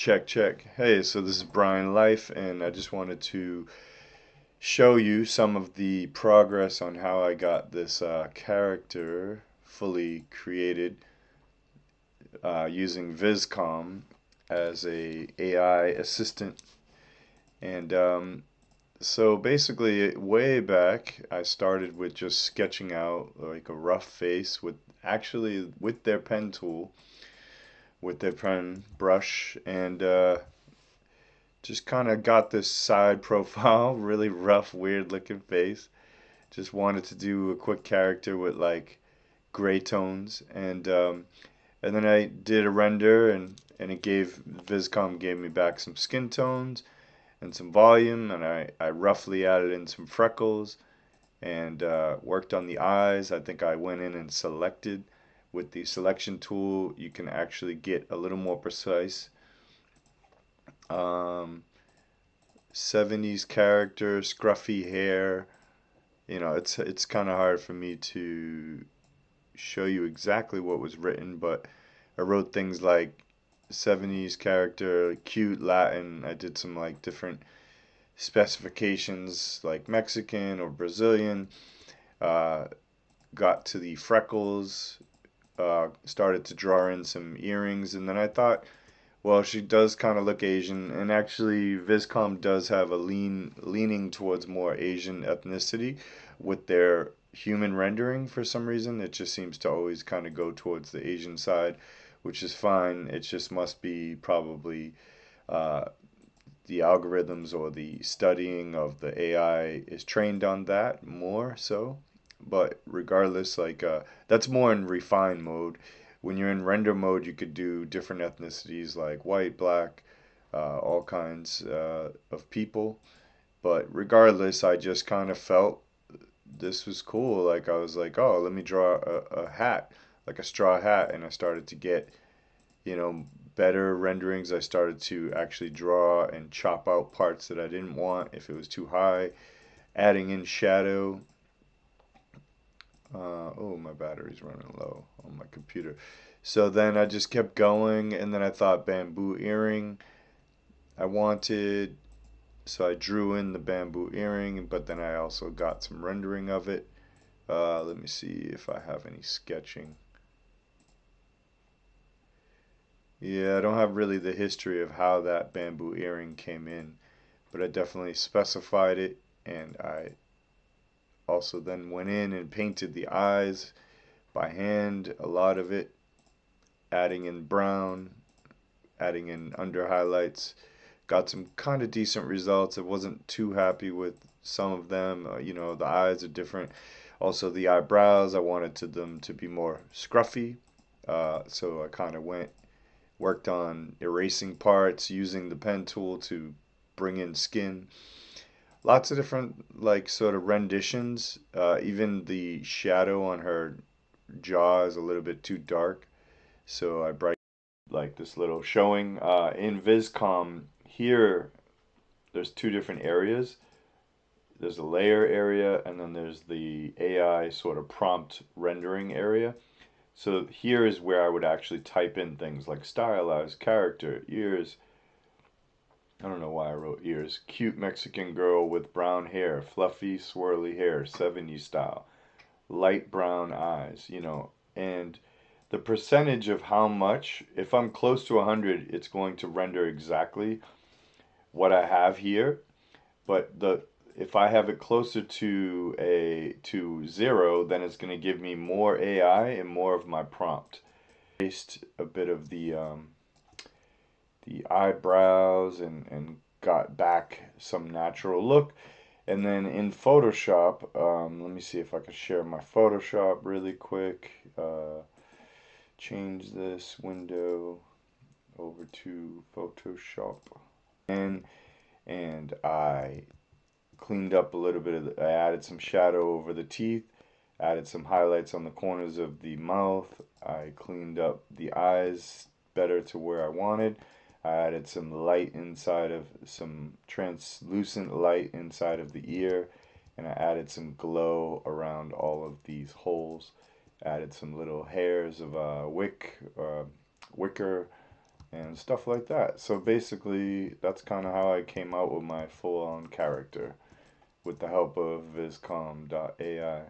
Check, check. Hey, so this is Brian Life, and I just wanted to show you some of the progress on how I got this character fully created using Vizcom as a AI assistant. And so basically, way back, I started with just sketching out like a rough face with their pen tool, with their pen brush, and just kind of got this side profile, really rough, weird looking face. Just wanted to do a quick character with like gray tones, and then I did a render, and it gave Vizcom gave me back some skin tones and some volume, and I roughly added in some freckles and worked on the eyes. I think I went in and selected with the selection tool. You can actually get a little more precise. Um, 70s character, scruffy hair. It's kind of hard for me to show you exactly what was written, but I wrote things like 70s character, cute Latin. I did some like different specifications like Mexican or Brazilian. Uh, got to the freckles, started to draw in some earrings, and then I thought, well, she does kind of look Asian, and actually, Vizcom does have a leaning towards more Asian ethnicity with their human rendering for some reason. It just seems to always kind of go towards the Asian side, which is fine. It just must be probably uh, the algorithms or the studying of the AI is trained on that more so. But regardless, that's more in refine mode. When you're in render mode, you could do different ethnicities like white, black, all kinds of people. But regardless, I just kind of felt this was cool. Like I was like, oh, let me draw a hat, like a straw hat, and I started to get better renderings. I started to actually draw and chop out parts that I didn't want if it was too high, adding in shadow. Oh, my battery's running low on my computer. So then I just kept going, and then I thought bamboo earring I wanted. So I drew in the bamboo earring, but then I also got some rendering of it. Let me see if I have any sketching. Yeah, I don't have really the history of how that bamboo earring came in, but I definitely specified it, and I also then went in and painted the eyes by hand, a lot of it, adding in brown, adding in under highlights. Got some kind of decent results. I wasn't too happy with some of them. The eyes are different. Also, the eyebrows, I wanted them to be more scruffy. So I kind of worked on erasing parts, using the pen tool to bring in skin. Lots of different, like, sort of renditions. Even the shadow on her jaw is a little bit too dark. So I brightened like this little showing. In Vizcom, here, there's two different areas. There's a layer area, and then there's the AI sort of prompt rendering area. So here is where I would actually type in things like stylized character, ears. I don't know why I wrote ears. Cute Mexican girl with brown hair, fluffy, swirly hair, 70s style, light brown eyes. And the percentage of how much, if I'm close to 100, it's going to render exactly what I have here. But if I have it closer to 0, then it's going to give me more AI and more of my prompt. Based a bit of the eyebrows and got back some natural look. And then in Photoshop, let me see if I can share my Photoshop really quick. Change this window over to Photoshop. And I cleaned up a little bit I added some shadow over the teeth, added some highlights on the corners of the mouth. I cleaned up the eyes better to where I wanted. I added some light inside of some translucent light inside of the ear, and I added some glow around all of these holes. Added some little hairs of wicker, and stuff like that. So basically, that's kind of how I came out with my full-on character with the help of Vizcom.ai.